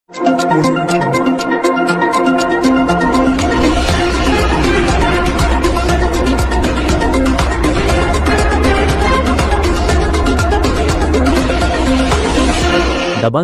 दबंग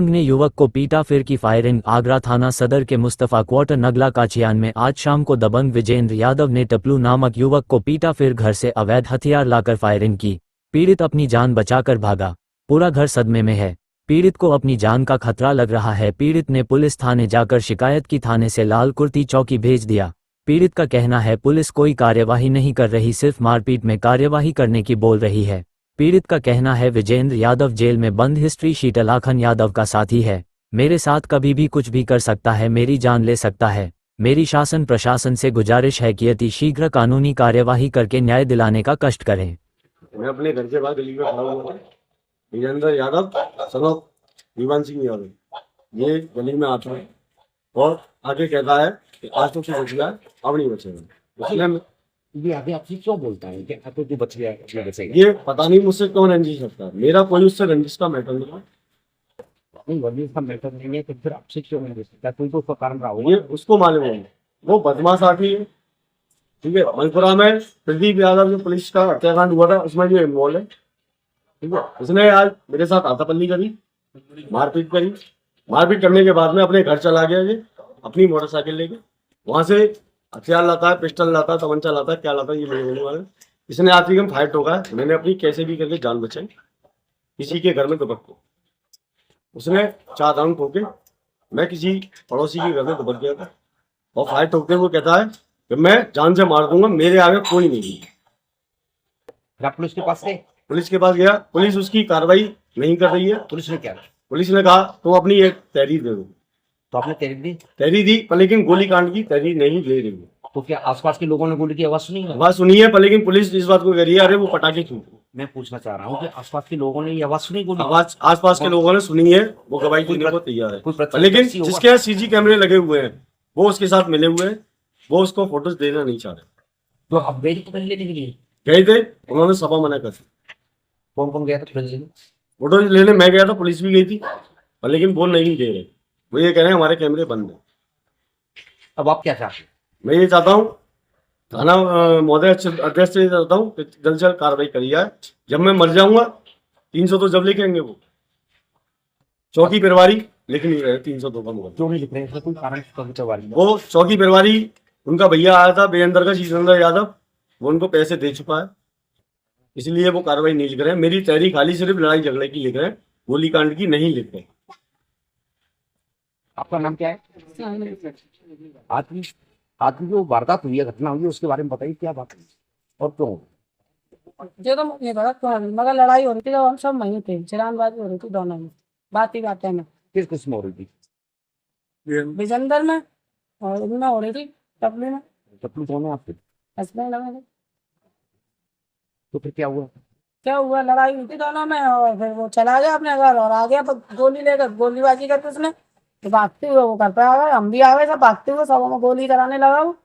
ने युवक को पीटा, फिर की फायरिंग। आगरा थाना सदर के मुस्तफा क्वार्टर नगला काचियान में आज शाम को दबंग विजेंद्र यादव ने टपलू नामक युवक को पीटा, फिर घर से अवैध हथियार लाकर फायरिंग की। पीड़ित अपनी जान बचाकर भागा। पूरा घर सदमे में है। पीड़ित को अपनी जान का खतरा लग रहा है। पीड़ित ने पुलिस थाने जाकर शिकायत की। थाने से लाल कुर्ती चौकी भेज दिया। पीड़ित का कहना है पुलिस कोई कार्यवाही नहीं कर रही, सिर्फ मारपीट में कार्यवाही करने की बोल रही है। पीड़ित का कहना है विजेंद्र यादव जेल में बंद हिस्ट्री शीट लाखन यादव का साथी है। मेरे साथ कभी भी कुछ भी कर सकता है, मेरी जान ले सकता है। मेरी शासन प्रशासन से गुजारिश है कि अति शीघ्र कानूनी कार्यवाही करके न्याय दिलाने का कष्ट करें। मैं अपने घर के बाहर गली में खड़ा हुआ था। विजेंद्र यादव सनोफ दीवान सिंह यादव ये गली में आता है और आगे कहता है कि आज तो बच गया, अब नहीं बचेगा। इसलिए ये आगे आपसे क्यों बोलता है कि आप तो बच गया, क्यों बचेगा? ये पता नहीं मुझसे क्यों रंजिश रखता है। मेरा कोई उससे रंजिश का मैटर नहीं है। नहीं, रंजिश का मैटर नहीं है तो फिर आपसे क्यों नहीं बचता? कोई तो उसका कारण रहा ये होगा। उसको मालूम है, वो बदमाश आती है। ठीक है, मनपुरा में प्रदीप यादव जो पुलिस का हत्याकांड हुआ था उसमें जो इन्वॉल्व है। ठीक है, उसने आज मेरे साथ हाथापल्ली करी, मारपीट करी। मारपीट करने के बाद में अपने घर चला गया। ये अपनी मोटरसाइकिल लेके वहां से हथियार लाता है, पिस्टल लाता है, तमंचा लाता है, क्या लाता है ये मेरे बोलने वाले। इसने आज भी फायर ठोका है। मैंने अपनी कैसे भी करके जान बचाई। किसी के घर में दुबक को उसने 4 राउंड ठोके। मैं किसी पड़ोसी के घर में दुबक गया था और फायर ठोकते हुए कहता है कि मैं जान से मार दूंगा, मेरे आगे कोई नहीं है। पुलिस के पास से पुलिस के पास गया, पुलिस उसकी कार्रवाई नहीं कर रही है। पुलिस ने क्या पुलिस ने कहा तुम अपनी एक तहरीर दे दो। तो आपने तहरीर दी पर लेकिन गोलीकांड की तहरीर नहीं दे रही है। तो क्या आसपास के लोगों ने गोली की आवाज सुनी है? आवाज सुनी है पर लेकिन पुलिस इस बात को कह रही है अरे वो पटाखे क्यों। मैं पूछना चाह रहा हूँ कि आसपास के लोगों ने ये आवाज सुनी? गोली आवाज आसपास के लोगों ने सुनी है, वो गवाही देने को तैयार है। लेकिन जिसके सीसी कैमरे लगे हुए हैं वो उसके साथ मिले हुए हैं, वो उसको फोटोज देना नहीं चाह रहे। तो अब बेल तो लेने के लिए गए थे, उन्होंने सभा मना कर दी। कौन कौन गया था फोटो लेने? मैं गया था, पुलिस भी गई थी पर लेकिन वो नहीं दे रहे। वो ये कह रहे हैं हमारे कैमरे बंद है। अब आप क्या चाहते हैं? मैं ये चाहता हूँ थाना महोदय अध्यक्ष से चाहता हूँ कि जल्द से जल्द कार्रवाई करी जाए। जब मैं मर जाऊंगा 300 तो जब लिखेंगे वो चौकी प्रभारी लिख नहीं रहे 302 का मुकदमा। क्यों नहीं लिख रहे हैं? कोई कारण? वो चौकी प्रभारी उनका भैया आया था विजेंद्र का, शीशेंद्र यादव, वो उनको पैसे दे चुका है, इसलिए वो कार्रवाई नहीं लिख रहे हैं। मेरी तहरीर खाली सिर्फ लड़ाई झगड़े की लिख रहे हैं, गोलीकांड की नहीं लिख रहे। आपका नाम क्या है? आदमी जो वारदात हुई है, घटना हुई है, उसके बारे में बताइए क्या बात है और क्यों? ये तो मुझे पता तो मगर लड़ाई हो रही थी जब हम सब वहीं थे। चिरानबाजी हो रही थी दोनों में, बात ही बातें में। किस किस में हो रही थी? विजेंदर में और उनमें हो रही थी टपली में। टपली कौन है आपके? हस्बैंड लगे थे। तो फिर क्या हुआ? क्या हुआ, लड़ाई हुई थी दोनों में और फिर वो चला गया अपने घर और आ गया गोली लेकर, गोलीबाजी करके उसने तो भागते हुए वो कर पाया। हम भी आ गए सब भागते हुए, सब में गोली कराने लगा वो।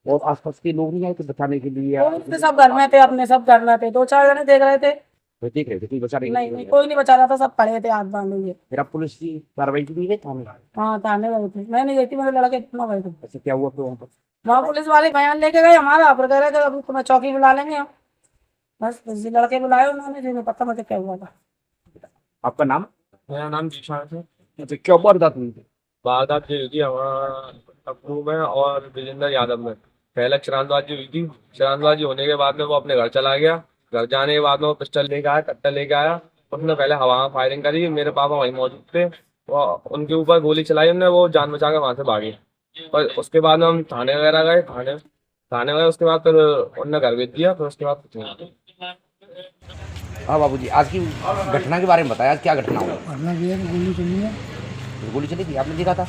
और आसपास के लोग नहीं आए थे बचाने के लिए? तो सब घर में थे, अपने सब घर में थे। 2-4 जने देख रहे थे। तो देख रहे थे, कोई बचा नहीं कोई नहीं बचा रहा था, सब पड़े थे हाथ बांधे हुए। फिर आप पुलिस की कार्रवाई की गई थाने? हाँ थाने गए थे, मैं नहीं गई थी, मेरे लड़के इतना गए थे। अच्छा, क्या हुआ फिर वहाँ पर? वहाँ पुलिस वाले बयान लेके गए हमारा, फिर कह रहे थे अभी तुम्हें चौकी बुला लेंगे हम। बस लड़के बुलाए उन्होंने, जिन्हें पता मुझे क्या हुआ था। आपका नाम? मेरा नाम जीशान है। अच्छा, क्या वारदात हुई थी? वारदात ये हुई थी हमारा टप्पू में और विजेंद्र यादव में। पहले चरांदबाजी हुई थी। चरांदबाजी होने के बाद में वो अपने घर चला गया। घर जाने के बाद में वो पिस्टल लेके आया, कट्टा लेके आया। उसने पहले हवा में फायरिंग करी। मेरे पापा वहीं मौजूद थे, वो उनके ऊपर गोली चलाई हमने, वो जान बचा के वहाँ से भागे। और उसके बाद में हम थाने वगैरह गए, थाने गए। उसके बाद फिर उनने घर भेज दिया। फिर उसके बाद कुछ नहीं। हाँ बाबूजी, आज की घटना के बारे में बताया। आज क्या घटना हुई? घटना ये है कि गोली चली है। गोली चली थी, आपने देखा था?